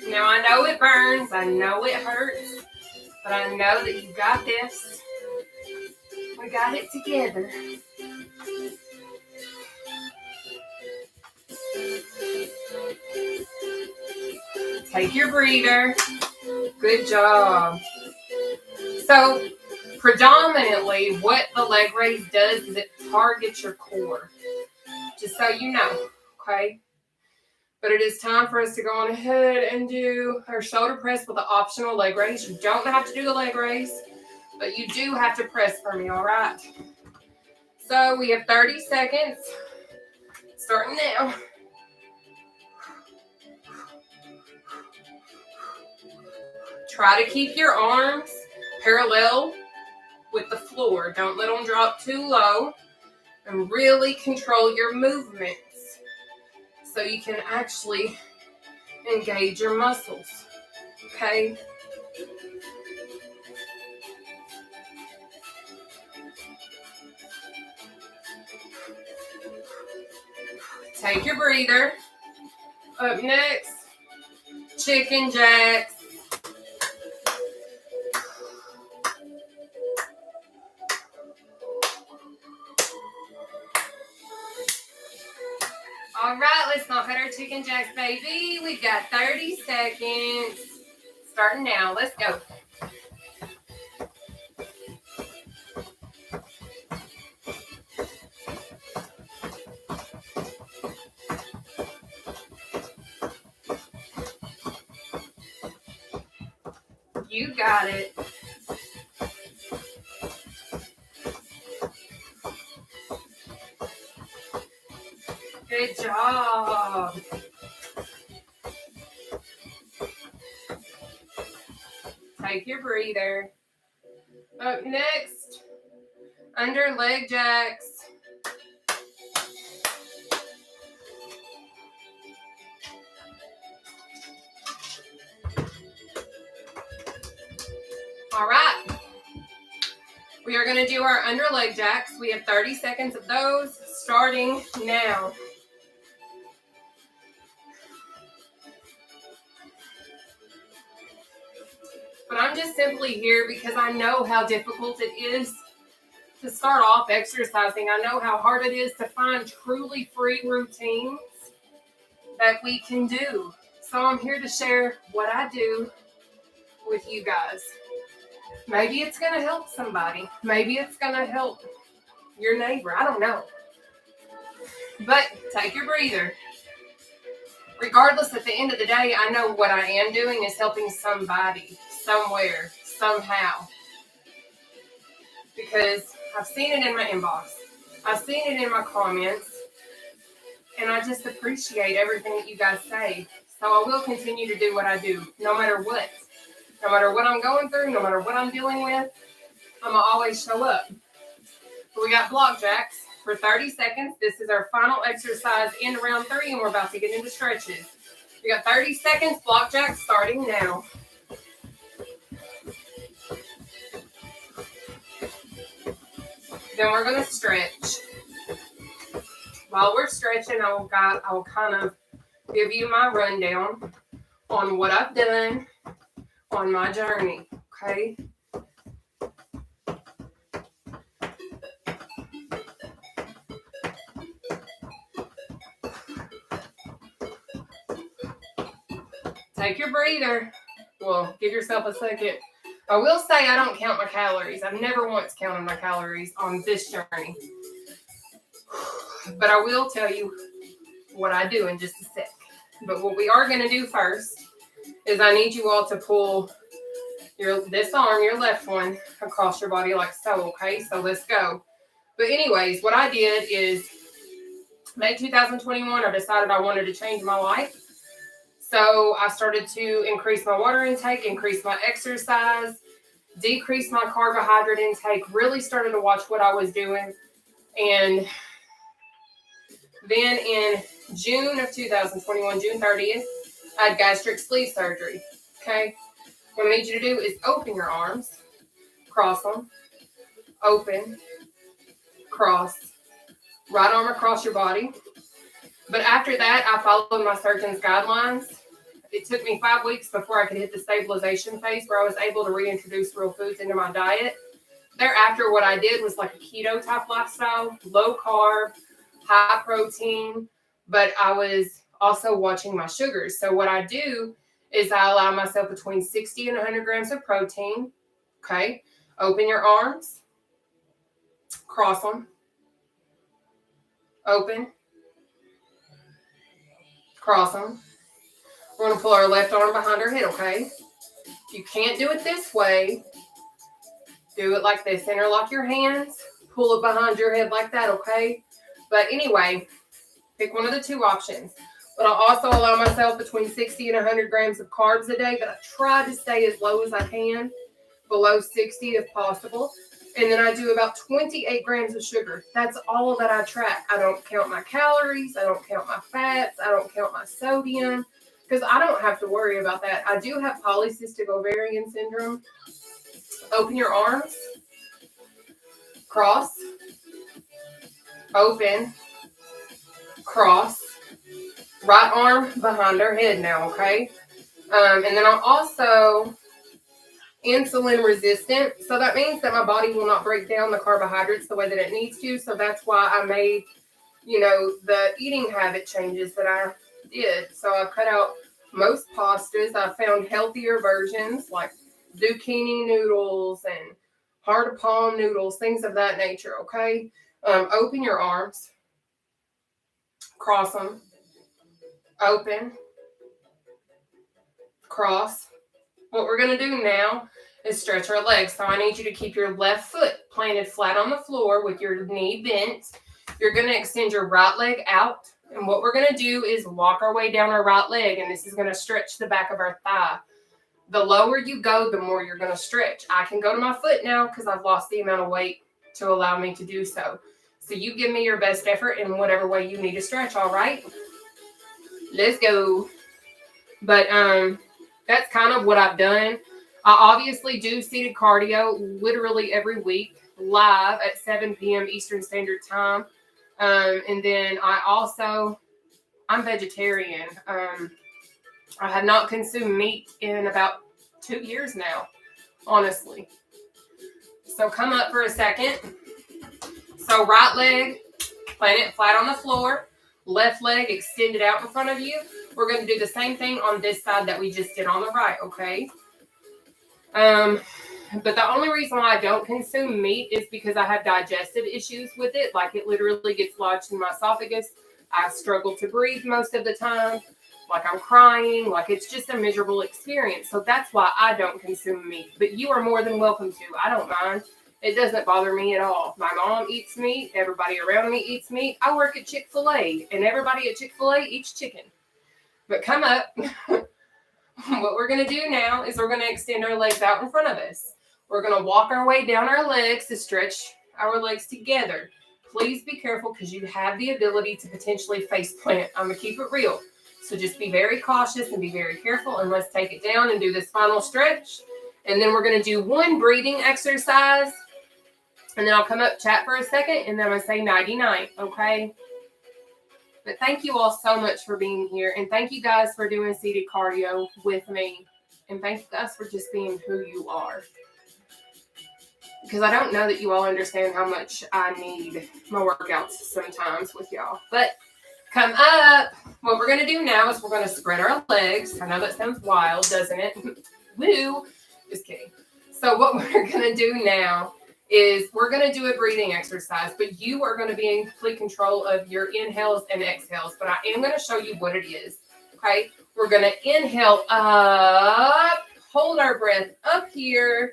Now I know it burns, I know it hurts, but I know that you got this. We got it together. Take your breather. Good job. So, predominantly, what the leg raise does is it targets your core. Just so you know, okay? But it is time for us to go on ahead and do our shoulder press with the optional leg raise. You don't have to do the leg raise, but you do have to press for me, all right? So we have 30 seconds, starting now. Try to keep your arms parallel with the floor. Don't let them drop too low, and really control your movements so you can actually engage your muscles, okay? Take your breather. Up next, chicken jacks. All right, let's knock out our chicken jacks, baby. We've got 30 seconds. Starting now. Let's go. You got it. Good job. Take your breather. Up next, under leg jacks. All right. We are going to do our under leg jacks. We have 30 seconds of those starting now. But I'm just simply here because I know how difficult it is to start off exercising. I know how hard it is to find truly free routines that we can do. So I'm here to share what I do with you guys. Maybe it's going to help somebody. Maybe it's going to help your neighbor. I don't know. But take your breather. Regardless, at the end of the day, I know what I am doing is helping somebody, somewhere, somehow. Because I've seen it in my inbox. I've seen it in my comments. And I just appreciate everything that you guys say. So I will continue to do what I do, no matter what. No matter what I'm going through, no matter what I'm dealing with, I'm going to always show up. So we got block jacks for 30 seconds. This is our final exercise in round 3, and we're about to get into stretches. We got 30 seconds, block jacks starting now. Then we're going to stretch. While we're stretching, I will kind of give you my rundown on what I've done on my journey, okay? Take your breather. Well, give yourself a second. I will say I don't count my calories. I've never once counted my calories on this journey. But I will tell you what I do in just a sec. But what we are going to do first is I need you all to pull this arm, your left one, across your body like so, okay? So let's go. But anyways, what I did is May 2021, I decided I wanted to change my life. So I started to increase my water intake, increase my exercise, decrease my carbohydrate intake, really started to watch what I was doing. And then in June of 2021, June 30th, I had gastric sleeve surgery, okay? What I need you to do is open your arms, cross them, open, cross, right arm across your body. But after that, I followed my surgeon's guidelines. It took me 5 weeks before I could hit the stabilization phase where I was able to reintroduce real foods into my diet. Thereafter, what I did was like a keto type lifestyle, low carb, high protein, but I was also watching my sugars. So what I do is I allow myself between 60 and 100 grams of protein. Okay. Open your arms. Cross them. Open. Cross them. We're going to pull our left arm behind our head, okay? If you can't do it this way, do it like this. Interlock your hands. Pull it behind your head like that, okay? But anyway, pick one of the two options. But I'll also allow myself between 60 and 100 grams of carbs a day, but I try to stay as low as I can, below 60 if possible. And then I do about 28 grams of sugar. That's all that I track. I don't count my calories. I don't count my fats. I don't count my sodium because I don't have to worry about that. I do have polycystic ovarian syndrome. Open your arms. Cross. Open. Cross. Right arm behind our head now, okay? And then I'm also insulin resistant. So that means that my body will not break down the carbohydrates the way that it needs to. So that's why I made, the eating habit changes that I did. So I cut out most pastas. I found healthier versions like zucchini noodles and heart of palm noodles, things of that nature, okay? Open your arms. Cross them. Open, cross. What we're going to do now is stretch our legs. So I need you to keep your left foot planted flat on the floor with your knee bent. You're going to extend your right leg out. And what we're going to do is walk our way down our right leg. And this is going to stretch the back of our thigh. The lower you go, the more you're going to stretch. I can go to my foot now because I've lost the amount of weight to allow me to do so. So you give me your best effort in whatever way you need to stretch, all right? Let's go. But that's kind of what I've done. I obviously do seated cardio literally every week live at 7 p.m. Eastern Standard Time. And then I'm vegetarian. I have not consumed meat in about 2 years now, honestly. So come up for a second. So right leg, plant it flat on the floor. Left leg extended out in front of you. We're going to do the same thing on this side that we just did on the right, okay? But the only reason why I don't consume meat is because I have digestive issues with it. Like it literally gets lodged in my esophagus. I struggle to breathe most of the time. Like I'm crying. Like it's just a miserable experience. So that's why I don't consume meat. But you are more than welcome to. I don't mind. It doesn't bother me at all. My mom eats meat. Everybody around me eats meat. I work at Chick-fil-A, and everybody at Chick-fil-A eats chicken. But come up. What we're going to do now is we're going to extend our legs out in front of us. We're going to walk our way down our legs to stretch our legs together. Please be careful because you have the ability to potentially face plant. I'm going to keep it real. So just be very cautious and be very careful, and let's take it down and do this final stretch. And then we're going to do one breathing exercise. And then I'll come up, chat for a second, and then I'm going to say nighty-night, okay? But thank you all so much for being here. And thank you guys for doing seated cardio with me. And thank you guys for just being who you are. Because I don't know that you all understand how much I need my workouts sometimes with y'all. But come up. What we're going to do now is we're going to spread our legs. I know that sounds wild, doesn't it? Woo. Just kidding. So what we're going to do now is we're going to do a breathing exercise, but you are going to be in complete control of your inhales and exhales. But I am going to show you what it is. Okay. We're going to inhale up, hold our breath up here,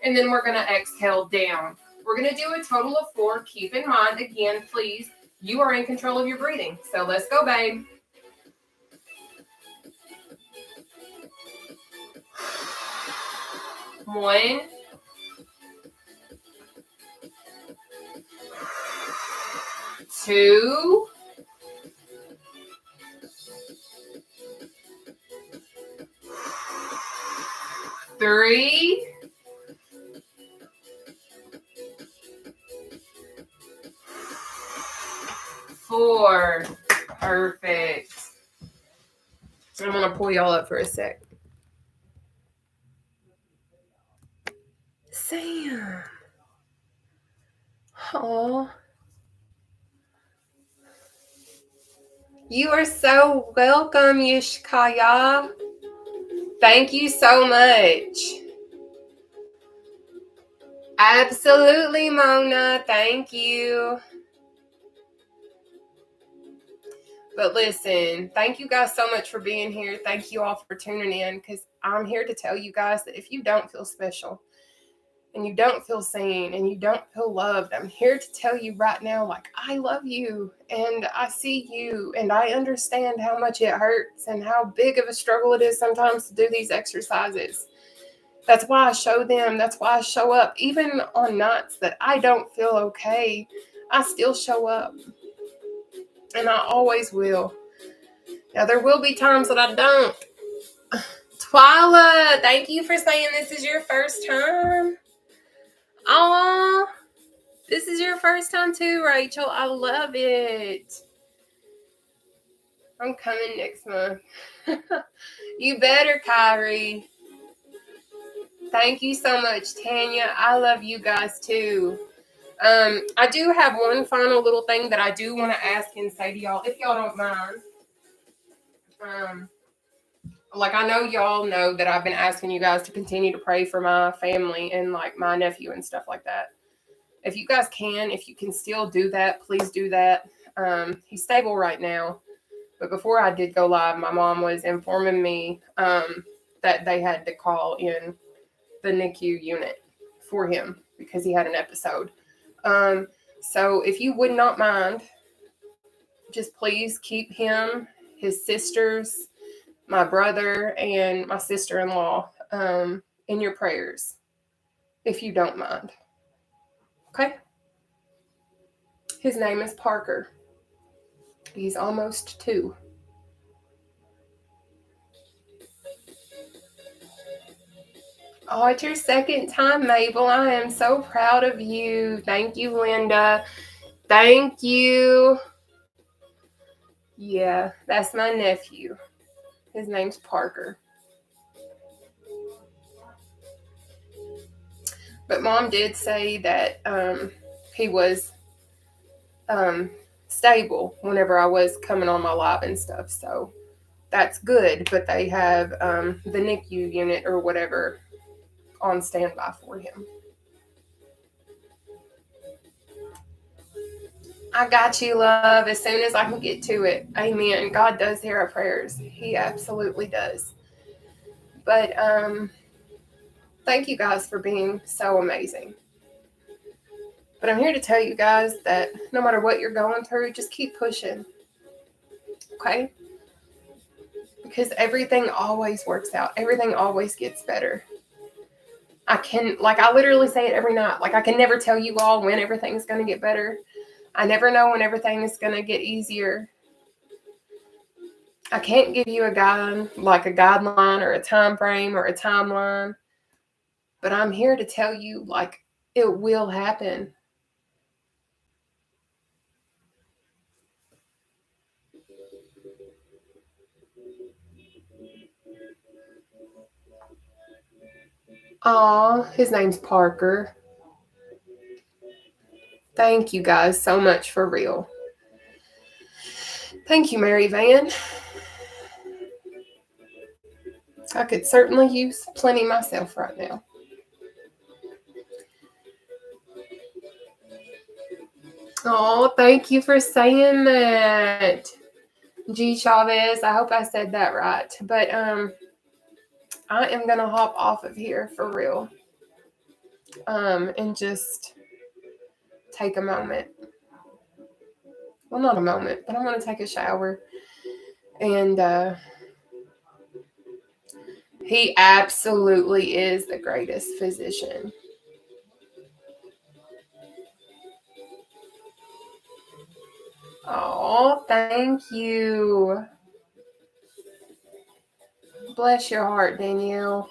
and then we're going to exhale down. We're going to do a total of 4. Keep in mind, again, please, you are in control of your breathing. So let's go, babe. One. 2. 3. 4. Perfect. I'm going to pull y'all up for a sec. Sam. Oh. You are so welcome, Yishkaya. Thank you so much. Absolutely, Mona. Thank you. But listen, thank you guys so much for being here. Thank you all for tuning in, because I'm here to tell you guys that if you don't feel special and you don't feel seen and you don't feel loved, I'm here to tell you right now, like, I love you and I see you and I understand how much it hurts and how big of a struggle it is sometimes to do these exercises. That's why I show them. That's why I show up. Even on nights that I don't feel okay, I still show up. And I always will. Now, there will be times that I don't. Twyla, thank you for saying this is your first time. Aw, this is your first time too, Rachel. I love it. I'm coming next month. You better, Kyrie. Thank you so much, Tanya. I love you guys too. I do have one final little thing that I do want to ask and say to y'all, if y'all don't mind. Like, I know y'all know that I've been asking you guys to continue to pray for my family and like my nephew and stuff like that. If you guys can, if you can still do that, please do that. He's stable right now. But before I did go live, my mom was informing me that they had to call in the NICU unit for him because he had an episode. So if you would not mind, just please keep him, his sisters, my brother, and my sister-in-law in your prayers, if you don't mind. Okay? His name is Parker. He's almost 2. Oh, it's your second time, Mabel. I am so proud of you. Thank you, Linda. Thank you. Yeah, that's my nephew. His name's Parker. But Mom did say that he was stable whenever I was coming on my live and stuff. So that's good. But they have the NICU unit or whatever on standby for him. I got you, love, as soon as I can get to it. Amen. God does hear our prayers. He absolutely does. But thank you guys for being so amazing. But I'm here to tell you guys that no matter what you're going through, just keep pushing. Okay? Because everything always works out. Everything always gets better. I literally say it every night. Like, I can never tell you all when everything's going to get better. I never know when everything is going to get easier. I can't give you a guideline or a time frame or a timeline. But I'm here to tell you, like, it will happen. Aw, his name's Parker. Thank you guys so much, for real. Thank you, Mary Van. I could certainly use plenty myself right now. Oh, thank you for saying that. G Chavez, I hope I said that right. But I am gonna hop off of here for real. And just take a moment. Well, not a moment, but I'm gonna take a shower. And he absolutely is the greatest physician. Oh, thank you. Bless your heart, Danielle.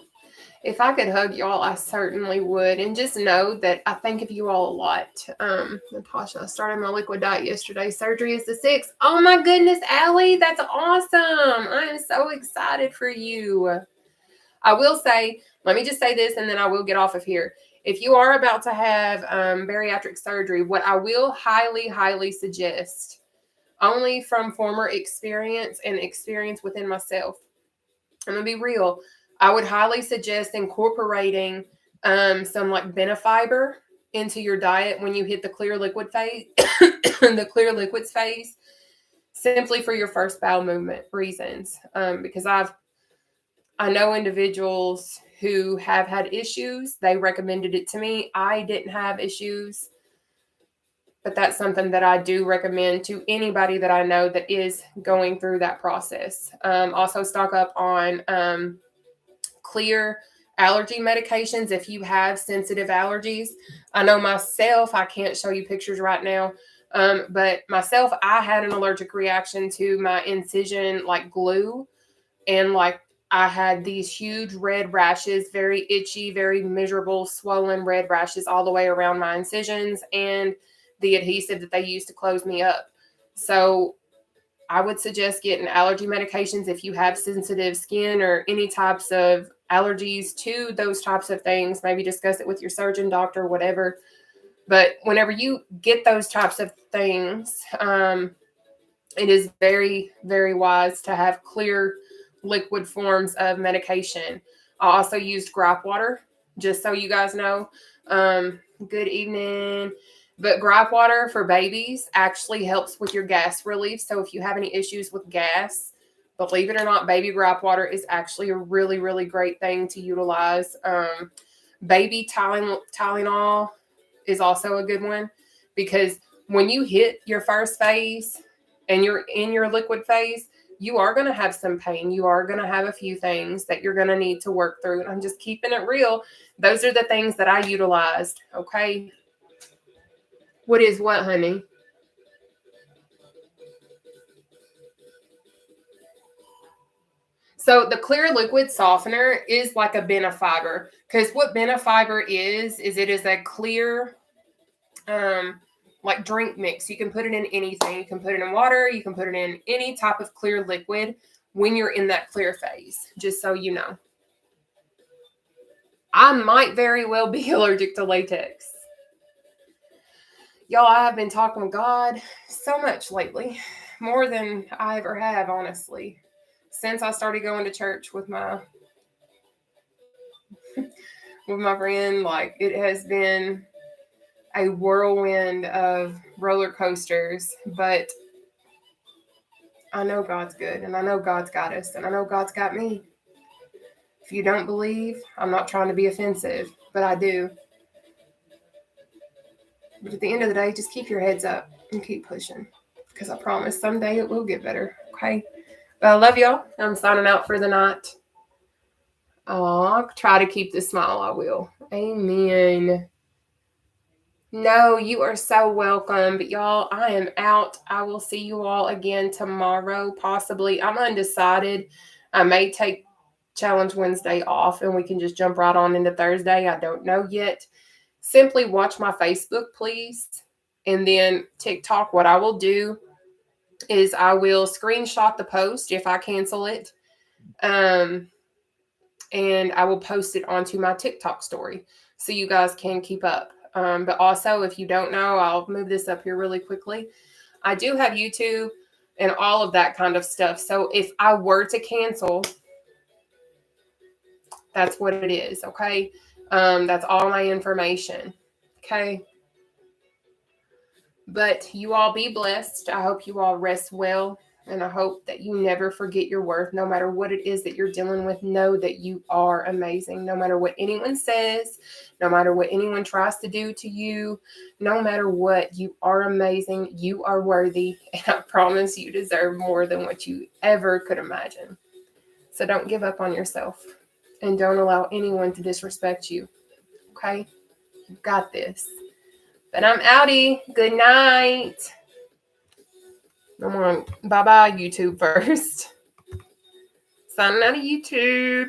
If I could hug y'all, I certainly would. And just know that I think of you all a lot. Nataushia, I started my liquid diet yesterday. Surgery is the 6th. Oh my goodness, Allie, that's awesome. I am so excited for you. I will say, let me just say this and then I will get off of here. If you are about to have bariatric surgery, what I will highly, highly suggest, only from former experience and experience within myself, I'm going to be real, I would highly suggest incorporating some like Benefiber into your diet when you hit the clear liquid phase, the clear liquids phase, simply for your first bowel movement reasons. Because I know individuals who have had issues. They recommended it to me. I didn't have issues, but that's something that I do recommend to anybody that I know that is going through that process. Also stock up on clear allergy medications if you have sensitive allergies. I know myself, I can't show you pictures right now, but myself, I had an allergic reaction to my incision like glue, and like I had these huge red rashes, very itchy, very miserable, swollen red rashes all the way around my incisions and the adhesive that they used to close me up. So I would suggest getting allergy medications if you have sensitive skin or any types of allergies to those types of things. Maybe discuss it with your surgeon, doctor, whatever. But whenever you get those types of things, it is very, very wise to have clear liquid forms of medication. I also used gripe water, just so you guys know. Good evening. But gripe water for babies actually helps with your gas relief. So if you have any issues with gas, believe it or not, baby gripe water is actually a really, really great thing to utilize. Baby Tylenol is also a good one, because when you hit your first phase and you're in your liquid phase, you are going to have some pain. You are going to have a few things that you're going to need to work through. And I'm just keeping it real. Those are the things that I utilized. Okay. What is what, honey? So the clear liquid softener is like a benefiber, because what benefiber is it is a clear, like drink mix. You can put it in anything. You can put it in water. You can put it in any type of clear liquid when you're in that clear phase, just so you know. I might very well be allergic to latex. Y'all, I have been talking with God so much lately, more than I ever have, honestly, since I started going to church with my friend. Like, it has been a whirlwind of roller coasters, but I know God's good, and I know God's got us, and I know God's got me. If you don't believe, I'm not trying to be offensive, but I do. But at the end of the day, just keep your heads up and keep pushing, because I promise someday it will get better, okay? But I love y'all. I'm signing out for the night. I'll try to keep the smile. I will. Amen. No, you are so welcome. But y'all, I am out. I will see you all again tomorrow, possibly. I'm undecided. I may take Challenge Wednesday off and we can just jump right on into Thursday. I don't know yet. Simply watch my Facebook, please. And then TikTok, what I will do is I will screenshot the post if I cancel it. And I will post it onto my TikTok story so you guys can keep up. But also, if you don't know, I'll move this up here really quickly. I do have YouTube and all of that kind of stuff. So if I were to cancel, that's what it is, okay? That's all my information, okay? But you all be blessed. I hope you all rest well. And I hope that you never forget your worth. No matter what it is that you're dealing with, know that you are amazing. No matter what anyone says, no matter what anyone tries to do to you, no matter what, you are amazing. You are worthy. And I promise you deserve more than what you ever could imagine. So don't give up on yourself. And don't allow anyone to disrespect you. Okay? You've got this. But I'm outie. Good night. I'm on bye-bye YouTube first. Signing out of YouTube.